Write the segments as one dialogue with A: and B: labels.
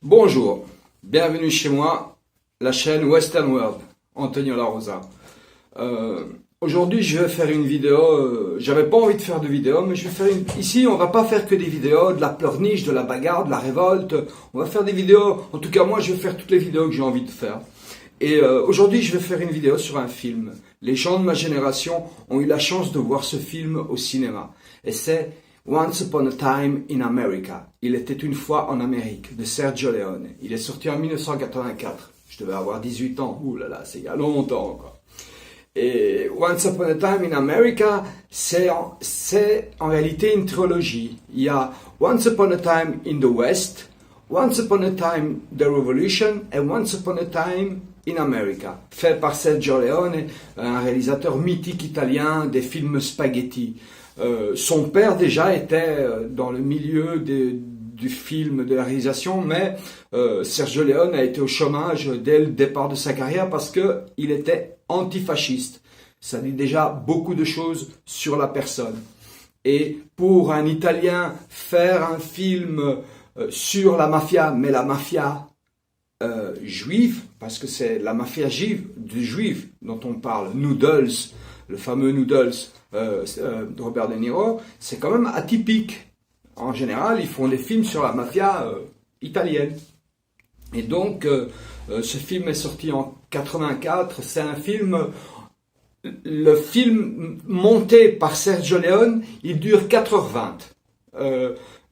A: Bonjour, bienvenue chez moi, la chaîne Western World, Antonio La Rosa. Aujourd'hui je vais faire une vidéo, j'avais pas envie de faire de vidéo, mais je vais faire ici on va pas faire que des vidéos, de la pleurniche, de la bagarre, de la révolte, on va faire des vidéos, en tout cas moi je vais faire toutes les vidéos que j'ai envie de faire. Et aujourd'hui je vais faire une vidéo sur un film. Les gens de ma génération ont eu la chance de voir ce film au cinéma, et c'est Once Upon a Time in America. Il était une fois en Amérique, de Sergio Leone. Il est sorti en 1984. Je devais avoir 18 ans. Ouh là là, c'est il y a longtemps, quoi. Et Once Upon a Time in America, c'est en réalité une trilogie. Il y a Once Upon a Time in the West, Once Upon a Time the Revolution et Once Upon a Time in America, fait par Sergio Leone, un réalisateur mythique italien des films spaghetti. Son père déjà était dans le milieu du film, de la réalisation, mais Sergio Leone a été au chômage dès le départ de sa carrière parce qu'il était antifasciste. Ça dit déjà beaucoup de choses sur la personne. Et pour un Italien, faire un film sur la mafia, mais la mafia juive, parce que c'est la mafia juive dont on parle, Noodles, le fameux Noodles, de Robert De Niro, c'est quand même atypique. En général, ils font des films sur la mafia italienne. Et donc, ce film est sorti en 84. C'est un film, le film monté par Sergio Leone, il dure 4h20.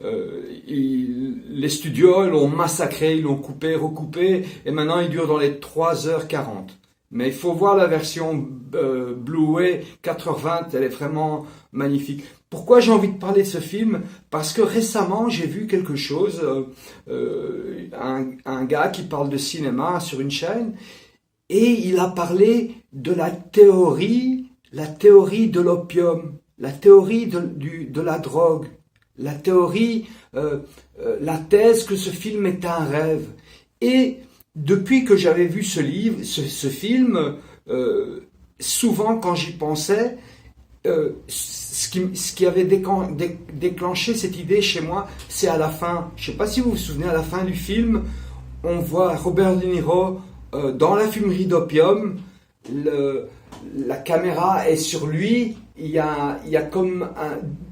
A: Les studios l'ont massacré, ils l'ont coupé, recoupé, et maintenant il dure dans les 3h40. Mais il faut voir la version Blu-ray 4h20, elle est vraiment magnifique. Pourquoi j'ai envie de parler de ce film? Parce que récemment j'ai vu quelque chose, un gars qui parle de cinéma sur une chaîne, et il a parlé de la théorie de l'opium, la théorie de la drogue, la théorie, la thèse que ce film est un rêve. Et depuis que j'avais vu ce film, souvent quand j'y pensais, ce qui avait déclenché cette idée chez moi, c'est à la fin. Je ne sais pas si vous vous souvenez, à la fin du film, on voit Robert De Niro dans la fumerie d'opium. La caméra est sur lui. Il y a comme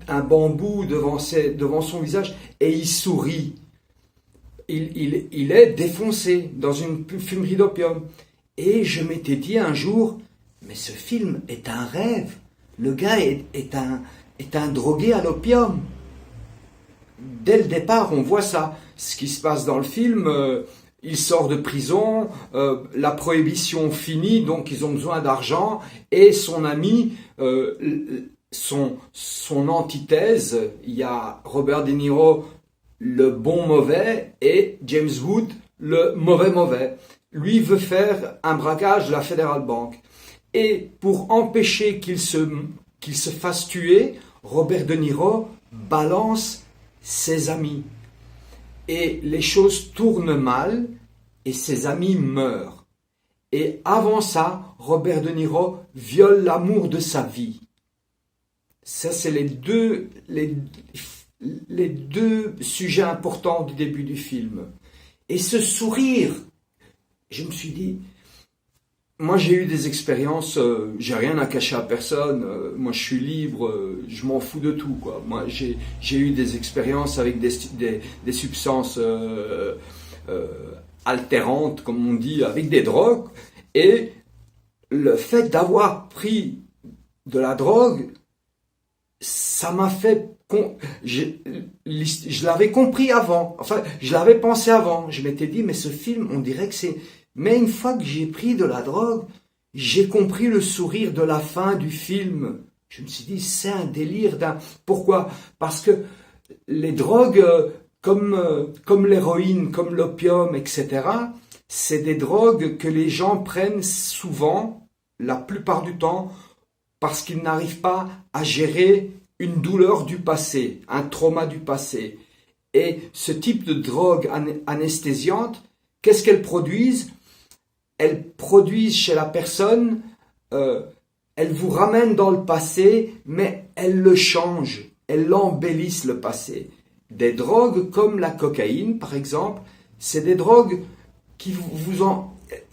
A: un bambou devant son visage et il sourit. Il est défoncé dans une fumerie d'opium. Et je m'étais dit un jour, mais ce film est un rêve. Le gars est un drogué à l'opium. Dès le départ, on voit ça. Ce qui se passe dans le film, il sort de prison, la prohibition finit, donc ils ont besoin d'argent. Et son ami, son antithèse, il y a Robert De Niro, le bon mauvais, et James Wood, le mauvais. Lui veut faire un braquage de la Federal Bank. Et pour empêcher qu'il se fasse tuer, Robert De Niro balance ses amis. Et les choses tournent mal et ses amis meurent. Et avant ça, Robert De Niro viole l'amour de sa vie. Ça, c'est les deux sujets importants du début du film. Et ce sourire, je me suis dit, moi j'ai eu des expériences, j'ai rien à cacher à personne, moi je suis libre, je m'en fous de tout, quoi. Moi j'ai eu des expériences avec des substances altérantes, comme on dit, avec des drogues, et le fait d'avoir pris de la drogue, ça m'a fait... Je l'avais compris avant, enfin, je l'avais pensé avant. Je m'étais dit, mais ce film, on dirait que c'est... Mais une fois que j'ai pris de la drogue, j'ai compris le sourire de la fin du film. Je me suis dit, c'est un délire d'un... Pourquoi? Parce que les drogues, comme l'héroïne, comme l'opium, etc., c'est des drogues que les gens prennent souvent, la plupart du temps, parce qu'ils n'arrivent pas à gérer une douleur du passé, un trauma du passé. Et ce type de drogue anesthésiante, qu'est-ce qu'elles produisent? Elles produisent chez la personne, elles vous ramènent dans le passé, mais elles le changent, elles embellissent le passé. Des drogues comme la cocaïne, par exemple, C'est des drogues qui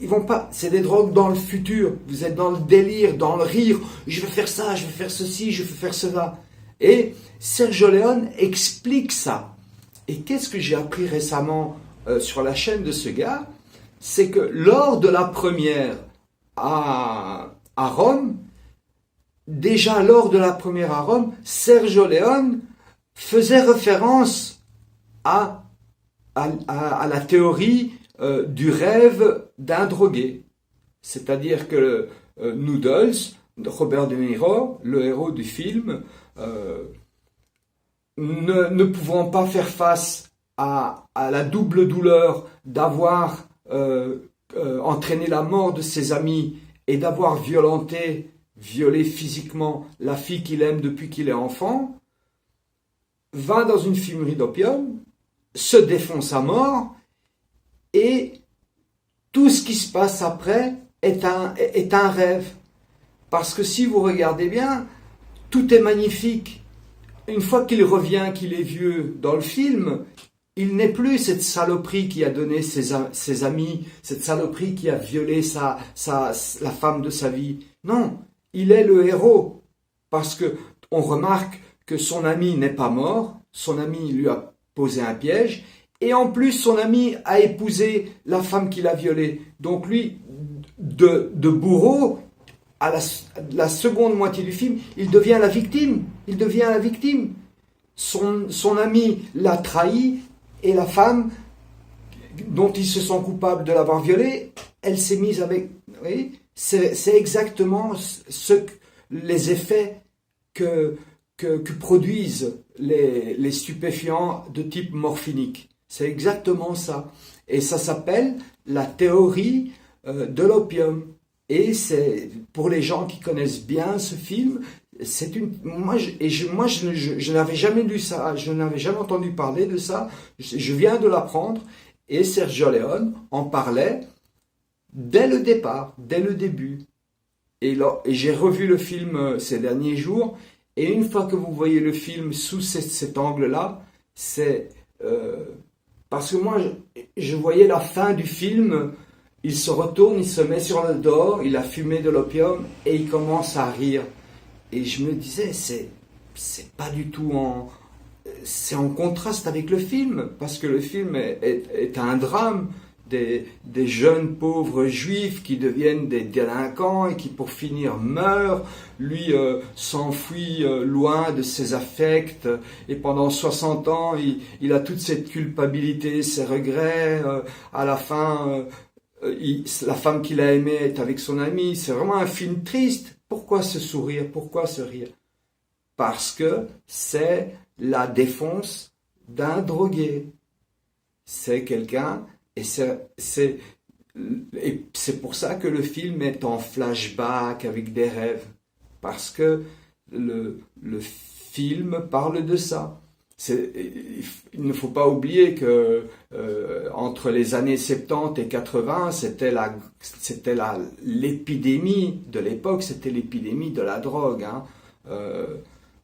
A: ils vont pas, c'est des drogues dans le futur. Vous êtes dans le délire, dans le rire. Je vais faire ça, je vais faire ceci, je vais faire cela. Et Sergio Leone explique ça. Et qu'est-ce que j'ai appris récemment sur la chaîne de ce gars? C'est que lors de la première à Rome, déjà lors de la première à Rome, Sergio Leone faisait référence à la théorie du rêve d'un drogué. C'est-à-dire que Noodles, Robert De Niro, le héros du film, ne pouvant pas faire face à la double douleur d'avoir entraîné la mort de ses amis et d'avoir violé physiquement la fille qu'il aime depuis qu'il est enfant, va dans une fumerie d'opium, se défonce à mort, et tout ce qui se passe après est un rêve. Parce que si vous regardez bien, tout est magnifique. Une fois qu'il revient, qu'il est vieux dans le film, il n'est plus cette saloperie qui a donné ses amis, cette saloperie qui a violé la femme de sa vie. Non, il est le héros. Parce que on remarque que son ami n'est pas mort, son ami lui a posé un piège, et en plus son ami a épousé la femme qu'il a violée. Donc lui, de bourreau, à la seconde moitié du film, il devient la victime. Il devient la victime. Son ami l'a trahi, et la femme dont il se sent coupable de l'avoir violée, elle s'est mise avec... Vous voyez, c'est exactement les effets que produisent les stupéfiants de type morphinique. C'est exactement ça. Et ça s'appelle la théorie de l'opium. Et c'est pour les gens qui connaissent bien ce film, moi je n'avais jamais lu ça, je n'avais jamais entendu parler de ça. Je viens de l'apprendre et Sergio Leone en parlait dès le départ, dès le début. Et j'ai revu le film ces derniers jours. Et une fois que vous voyez le film sous cet angle-là, c'est parce que moi je voyais la fin du film. Il se retourne, il se met sur le dos, il a fumé de l'opium et il commence à rire. Et je me disais, c'est pas du tout c'est en contraste avec le film, parce que le film est un drame des jeunes pauvres juifs qui deviennent des délinquants et qui pour finir meurent. Lui s'enfuit loin de ses affects et pendant 60 ans il a toute cette culpabilité, ces regrets. À la fin... la femme qu'il a aimée est avec son ami. C'est vraiment un film triste. Pourquoi ce sourire? Pourquoi ce rire? Parce que c'est la défense d'un drogué. C'est quelqu'un, et c'est pour ça que le film est en flashback avec des rêves. Parce que le film parle de ça. Il ne faut pas oublier que entre les années 70 et 80, c'était l'épidémie de l'époque, c'était l'épidémie de la drogue. Hein.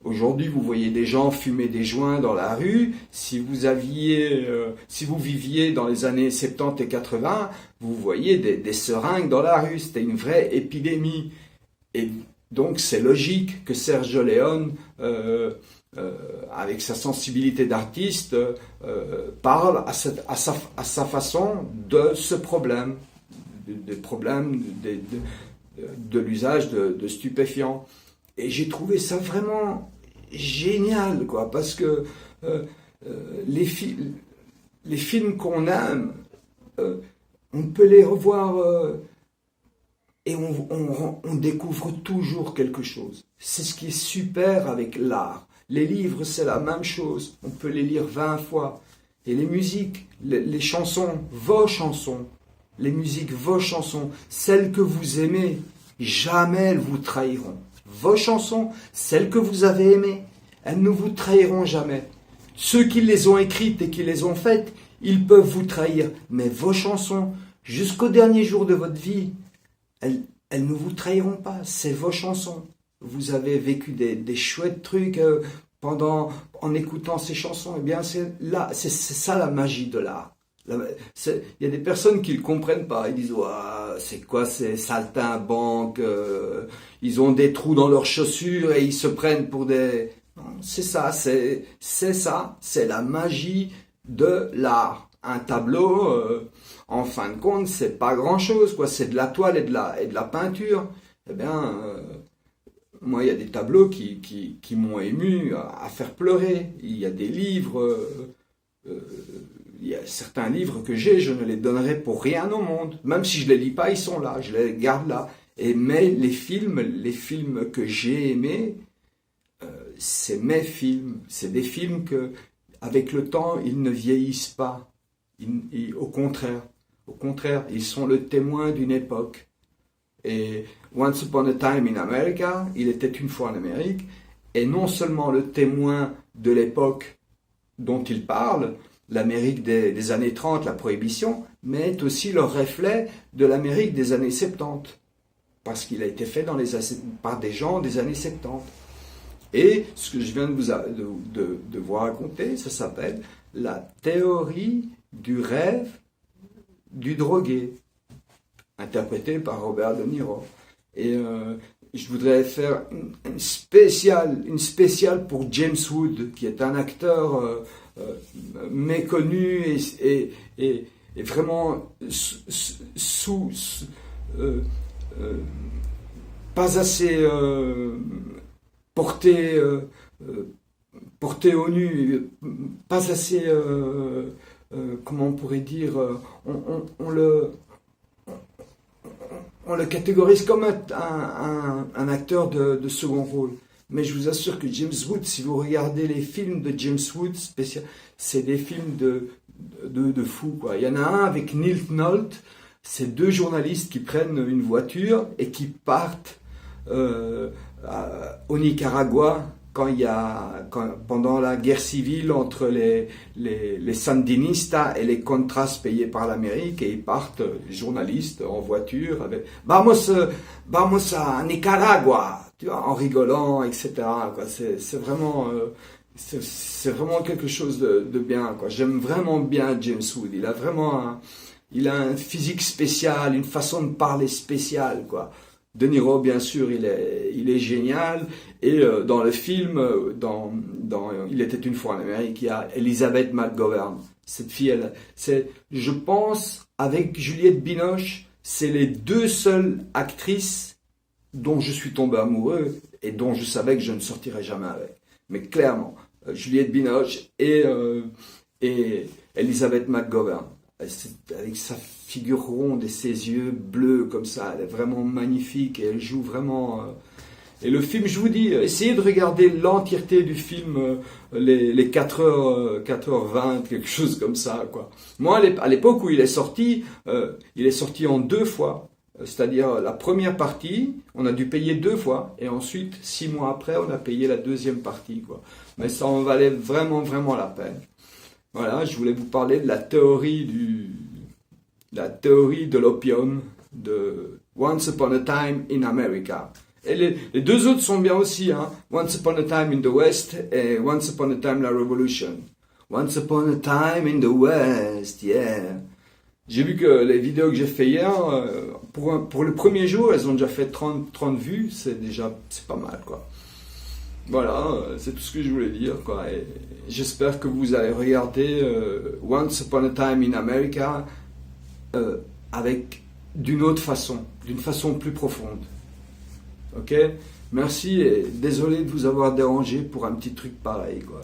A: Aujourd'hui, vous voyez des gens fumer des joints dans la rue. Si vous viviez dans les années 70 et 80, vous voyez des seringues dans la rue. C'était une vraie épidémie. Et donc, c'est logique que Sergio Leone avec sa sensibilité d'artiste, parle à sa façon de ce problème, des problèmes de l'usage de stupéfiants. Et j'ai trouvé ça vraiment génial, quoi, parce que les films qu'on aime, on peut les revoir et on découvre toujours quelque chose. C'est ce qui est super avec l'art. Les livres, c'est la même chose. On peut les lire 20 fois. Et les musiques, les chansons, vos chansons, les musiques, vos chansons, celles que vous aimez, jamais elles vous trahiront. Vos chansons, celles que vous avez aimées, elles ne vous trahiront jamais. Ceux qui les ont écrites et qui les ont faites, ils peuvent vous trahir. Mais vos chansons, jusqu'au dernier jour de votre vie, elles ne vous trahiront pas. C'est vos chansons. Vous avez vécu des chouettes trucs en écoutant ces chansons. Eh bien, c'est ça la magie de l'art. Il y a des personnes qui ne le comprennent pas. Ils disent, ouah, c'est quoi ces saltimbanques, ils ont des trous dans leurs chaussures et ils se prennent pour des... Non, c'est ça, c'est la magie de l'art. Un tableau, en fin de compte, c'est pas grand-chose, quoi. C'est de la toile et de la peinture. Eh bien, moi, il y a des tableaux qui m'ont ému à faire pleurer. Il y a des livres... il y a certains livres que j'ai, je ne les donnerai pour rien au monde. Même si je ne les lis pas, ils sont là, je les garde là. Mais les films que j'ai aimés, c'est mes films. C'est des films que, avec le temps, ils ne vieillissent pas. Au contraire, ils sont le témoin d'une époque. Et Once Upon a Time in America, il était une fois en Amérique, et non seulement le témoin de l'époque dont il parle, l'Amérique des années 30, la prohibition, mais est aussi le reflet de l'Amérique des années 70, parce qu'il a été fait par des gens des années 70. Et ce que je viens de vous raconter, ça s'appelle la théorie du rêve du drogué, interprété par Robert De Niro. Et je voudrais faire une spéciale pour James Wood, qui est un acteur méconnu et vraiment pas assez porté au nu, pas assez, comment on pourrait dire, on le catégorise comme un acteur de second rôle. Mais je vous assure que James Wood, si vous regardez les films de James Wood, c'est des films de fou, quoi. Il y en a un avec Neil Nolte, c'est deux journalistes qui prennent une voiture et qui partent au Nicaragua pendant la guerre civile entre les sandinistas et les contras payés par l'Amérique, et ils partent, journalistes, en voiture, avec « Vamos a Nicaragua !» tu vois, en rigolant, etc. quoi. C'est vraiment quelque chose de bien, quoi. J'aime vraiment bien James Wood. Il a un physique spécial, une façon de parler spéciale, quoi. De Niro, bien sûr, il est génial. Et dans le film, dans Il était une fois en Amérique, il y a Elizabeth McGovern. Cette fille, je pense, avec Juliette Binoche, c'est les deux seules actrices dont je suis tombé amoureux et dont je savais que je ne sortirais jamais avec. Mais clairement, Juliette Binoche et Elizabeth McGovern. Avec sa figure ronde et ses yeux bleus comme ça, elle est vraiment magnifique et elle joue vraiment... Et le film, je vous dis, essayez de regarder l'entièreté du film, les 4h20, quelque chose comme ça, quoi. Moi, à l'époque où il est sorti en 2 fois. C'est-à-dire la première partie, on a dû payer 2 fois, et ensuite, 6 mois après, on a payé la deuxième partie, quoi. Mais ça en valait vraiment, vraiment la peine. Voilà, je voulais vous parler de la théorie de l'opium, de Once Upon a Time in America. Et les deux autres sont bien aussi, hein. Once Upon a Time in the West et Once Upon a Time la Revolution. Once Upon a Time in the West, yeah. J'ai vu que les vidéos que j'ai fait hier, pour le premier jour, elles ont déjà fait 30 vues, c'est pas mal, quoi. Voilà, c'est tout ce que je voulais dire, quoi. Et j'espère que vous allez regarder Once Upon a Time in America d'une autre façon, d'une façon plus profonde. Ok? Merci et désolé de vous avoir dérangé pour un petit truc pareil, quoi.